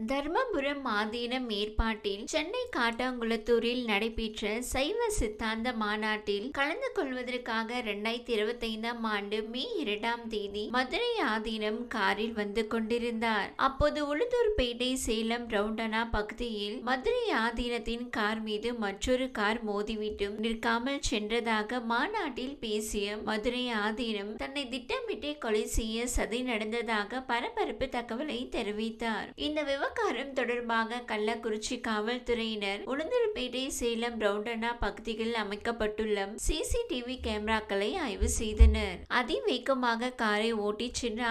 தர்மபுரம் ஆதீனம் ஏற்பாட்டில் சென்னை காட்டாங்குளத்தூரில் நடைபெற்ற சைவ சித்தாந்த மாநாட்டில் கலந்து கொள்வதற்காக 2025ஆம் ஆண்டு மே 2ஆம் தேதி மதுரை ஆதீனம் காரில் வந்து கொண்டிருந்தார். அப்போது உளுந்தூர்பேட்டை சேலம் ரவுண்டனா பகுதியில் மதுரை ஆதீனத்தின் கார் மீது மற்றொரு கார் மோதிவிட்டும் நிற்காமல் சென்றதாக மாநாட்டில் பேசிய மதுரை ஆதீனம் தன்னை திட்டமிட்டு கொலை செய்ய சதி நடந்ததாக பரபரப்பு தகவலை தெரிவித்தார். இந்த விவகாரம் தொடர்பாக கள்ளக்குறிச்சி காவல்துறையினர் உளுந்தூர்பேட்டை சேலம் ரவுண்டனா பகுதிகளில் அமைக்கப்பட்டுள்ள சிசிடிவி கேமராக்களை ஆய்வு செய்தனர். அதிவேகமாக காரை ஓட்டிச் சென்ற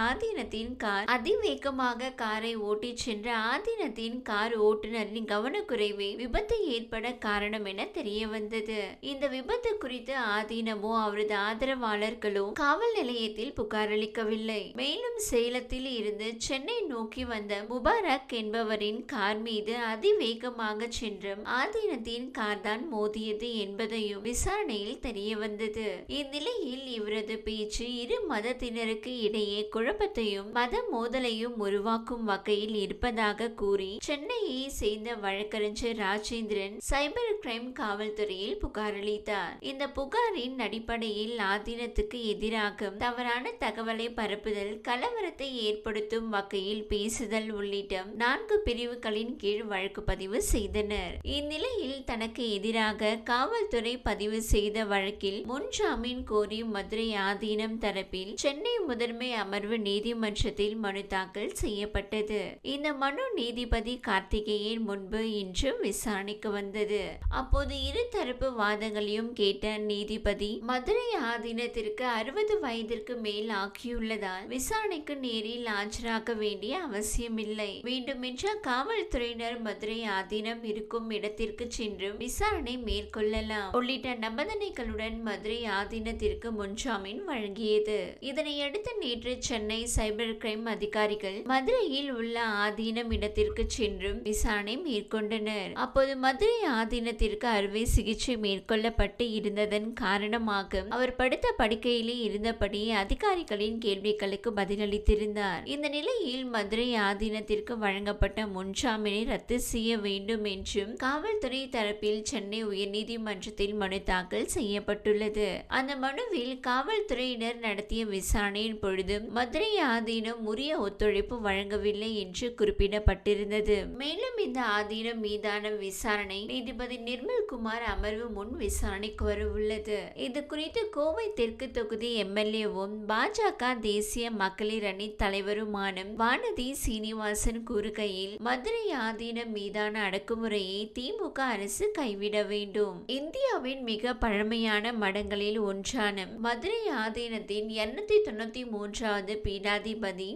ஆதீனத்தின் கார் ஓட்டுநரின் கவனக்குறைவே விபத்து ஏற்பட காரணம் என தெரிய வந்தது. இந்த விபத்து குறித்து ஆதீனமோ அவரது ஆதரவாளர்களோ காவல் நிலையத்தில் புகார் அளிக்கவில்லை. மேலும் சேலத்தில் இருந்து சென்னை நோக்கி வந்த முபாரக் என்பவரின் கார் மீது அதிவேகமாக சென்ற ஆதீனத்தின் கார் தான் மோதியது என்பதையும் விசாரணையில் தெரிய வந்தது. இந்நிலையில் இவரது பேச்சு இரு மதத்தினருக்கு இடையே குழப்பத்தையும் மத மோதலையும் உருவாக்கும் வகையில் இருப்பதாக கூறி சென்னையை சேர்ந்த வழக்கறிஞர் ராஜேந்திரன் சைபர் கிரைம் காவல்துறையில் புகார் அளித்தார். இந்த புகாரின் அடிப்படையில் ஆதீனத்துக்கு எதிராக தவறான தகவலை பரப்புதல், கலவரத்தை ஏற்படுத்தும் வகையில் பேசுதல் உள்ளிட்ட 4 பிரிவுகளின் கீழ் வழக்கு பதிவு செய்தனர். இந்நிலையில் தனக்கு எதிராக காவல்துறை பதிவு செய்த வழக்கில் முன்ஜாமீன் கோரி மதுரை ஆதீனம் தரப்பில் சென்னை முதன்மை அமர்வு நீதிமன்றத்தில் மனு தாக்கல் செய்யப்பட்டது. இந்த மனு நீதிபதி கார்த்திகேயன் முன்பு இன்று விசாரணைக்கு வந்தது. அப்போது இரு தரப்பு வாதங்களையும் கேட்ட நீதிபதி, மதுரை ஆதீனத்திற்கு 60 வயதிற்கு மேல் ஆகியுள்ளதால் விசாரணைக்கு நேரில் ஆஜராக வேண்டிய அவசியமில்லை. வேண்டுமென்ற காவல்துறையினர் மதுரை ஆதீனம் இருக்கும் இடத்திற்கு சென்று விசாரணை மேற்கொள்ளலாம் உள்ளிட்ட நிபந்தனைகளுடன் மதுரை ஆதீனத்திற்கு முன்ஜாமீன் வழங்கியது. இதனையடுத்து நேற்று சென்னை சைபர் கிரைம் அதிகாரிகள் மதுரையில் உள்ள ஆதீனம் இடத்திற்கு சென்று விசாரணை மேற்கொண்டனர். அப்போது மதுரை ஆதீனத்திற்கு அறுவை சிகிச்சை மேற்கொள்ளப்பட்டு இருந்ததன் காரணமாக அவர் படுத்த படுக்கையிலே இருந்தபடி அதிகாரிகளின் கேள்விகளுக்கு பதிலளித்திருந்தார். இந்த நிலையில் மதுரை ஆதீனத்திற்கு வழங்கப்பட்ட முன்ஜாமீனை ரத்து செய்ய வேண்டும் என்றும் காவல்துறை தரப்பில் சென்னை உயர்நீதிமன்றத்தில் மனு தாக்கல் செய்யப்பட்டுள்ளது. அந்த மனுவில் காவல்துறையினர் நடத்திய விசாரணையின் பொழுது மதுரை ஆதீனம் உரிய ஒத்துழைப்பு வழங்கவில்லை என்று குறிப்பிடப்பட்டிருந்தது. மேலும் இந்த ஆதீனம் மீதான விசாரணை நீதிபதி நிர்மல்குமார் அமர்வு முன் விசாரணைக்கு வரவுள்ளது. இது குறித்து கோவை தெற்கு தொகுதி எம்எல்ஏவும் பாஜக தேசிய மகளிர் அணி தலைவருமான வானதி சீனிவாசன் கூறுகையில், மதுரை ஆதீனம் மீதான அடக்குமுறையை திமுக அரசு கைவிட வேண்டும். இந்தியாவின் மிக பழமையான மடங்களில் ஒன்றான மதுரை ஆதீனத்தின் 293வது பீடாதிபதி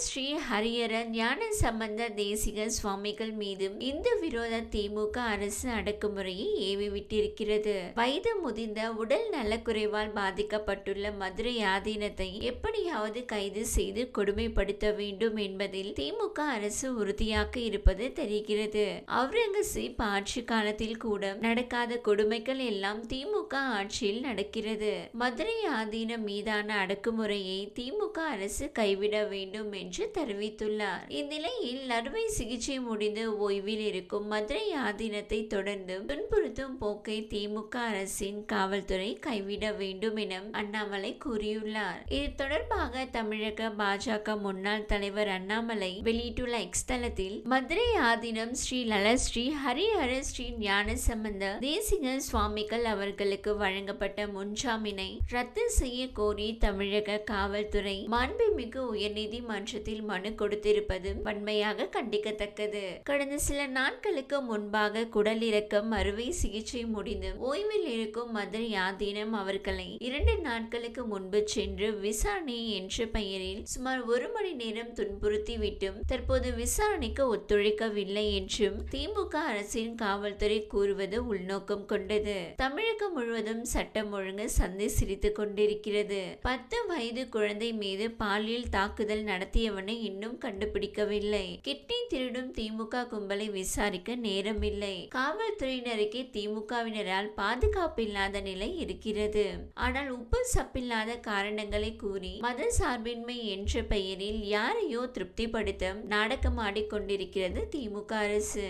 ஸ்ரீ ஹரியர ஞான சம்பந்த தேசிக சுவாமிகள் மீது இந்து விரோத திமுக அரசு அடக்குமுறையை ஏவிவிட்டிருக்கிறது. வயது முதிர்ந்த உடல் நலக்குறைவால் பாதிக்கப்பட்டுள்ள மதுரை ஆதீனத்தை எப்படியாவது கைது செய்து கொடுமைப்படுத்த வேண்டும் என்பதில் திமுக அரசு உறுதியாக இருப்பது தெரிகிறது. அவுரங்கசீப் ஆட்சி காலத்தில் கூட நடக்காத கொடுமைகள் எல்லாம் திமுக ஆட்சியில் நடக்கிறது. மதுரை ஆதீனம் மீதான அடக்குமுறையை திமுக அரசு கைவிட வேண்டும் என்று தெரிவித்துள்ளார். இந்நிலையில் அறுவை சிகிச்சை முடிந்து ஓய்வில் இருக்கும் மதுரை ஆதீனத்தை தொடர்ந்து துன்புறுத்தும் போக்கை திமுக அரசின் காவல்துறை கைவிட வேண்டும் என அண்ணாமலை கூறியுள்ளார். இது தொடர்பாக தமிழக பாஜக முன்னாள் தலைவர் அண்ணாமலை வெளியிட்டுள்ள எக்ஸ் தளத்தில், மதுரை ஆதீனம் ஸ்ரீ லலஸ்ரீ ஹரிஹர ஸ்ரீ ஞான சம்பந்த தேசிக சுவாமிகள் அவர்களுக்கு வழங்கப்பட்ட முன்ஜாமீனை ரத்து செய்ய கோரி தமிழக காவல்துறை மாண்புமிகு உயர்நீதிமன்றத்தில் மனு கொடுத்திருப்பது வன்மையாக கண்டிக்கத்தக்கது. கடந்த சில நாட்களுக்கு முன்பாக குடலிறக்கம் அறுவை சிகிச்சை முடிந்து ஓய்வில் இருக்கும் மதுரை ஆதீனம் அவர்களை 2 நாட்களுக்கு முன்பு சென்று விசாரணை என்ற பெயரில் சுமார் 1 மணி நேரம் துன்புறுத்தி விட்டும் தற்போது விசாரணைக்கு ஒத்துழைக்கவில்லை என்றும் திமுக அரசின் காவல்துறை கூறுவது உள்நோக்கம் கொண்டது. தமிழகம் முழுவதும் சட்டம் ஒழுங்கு சந்தை சிரித்துக் கொண்டிருக்கிறது. 10 வயது குழந்தை மீது பாலியல் தாக்குதல் நடத்தியவனை இன்னும் கண்டுபிடிக்கவில்லை. கிட்னி திருடும் திமுக கும்பலை விசாரிக்க நேரமில்லை. காவல்துறையினருக்கே திமுகவினரால் பாதுகாப்பு இல்லாத நிலை இருக்கிறது. ஆனால் உப்பு சப்பில்லாத காரணங்களை கூறி மத சார்பின்மை என்ற பெயரில் யாரையோ திருப்திப்படுத்த நாடகமாடி ஆடிக்கொண்டிருக்கிறது திமுக அரசு.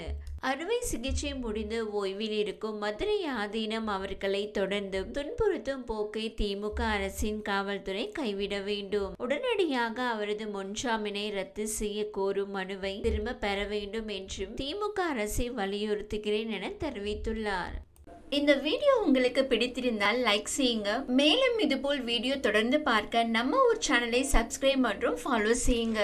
அறுவை சிகிச்சை முடிந்து ஓய்வில் இருக்கும் மதுரை ஆதீனம் அவர்களை தொடர்ந்து துன்புறுத்தும் போக்கை திமுக அரசின் காவல்துறை கைவிட வேண்டும். உடனடியாக அவரது முன்ஜாமீனை ரத்து செய்ய கோரும் மனுவை திரும்ப பெற வேண்டும் என்றும் திமுக அரசை வலியுறுத்துகிறேன் என தெரிவித்துள்ளார். இந்த வீடியோ உங்களுக்கு பிடித்திருந்தால் லைக் செய்யுங்க. மேலும் இதுபோல் வீடியோ தொடர்ந்து பார்க்க நம்ம ஒரு சேனலை சப்ஸ்கிரைப் மற்றும் ஃபாலோ செய்யுங்க.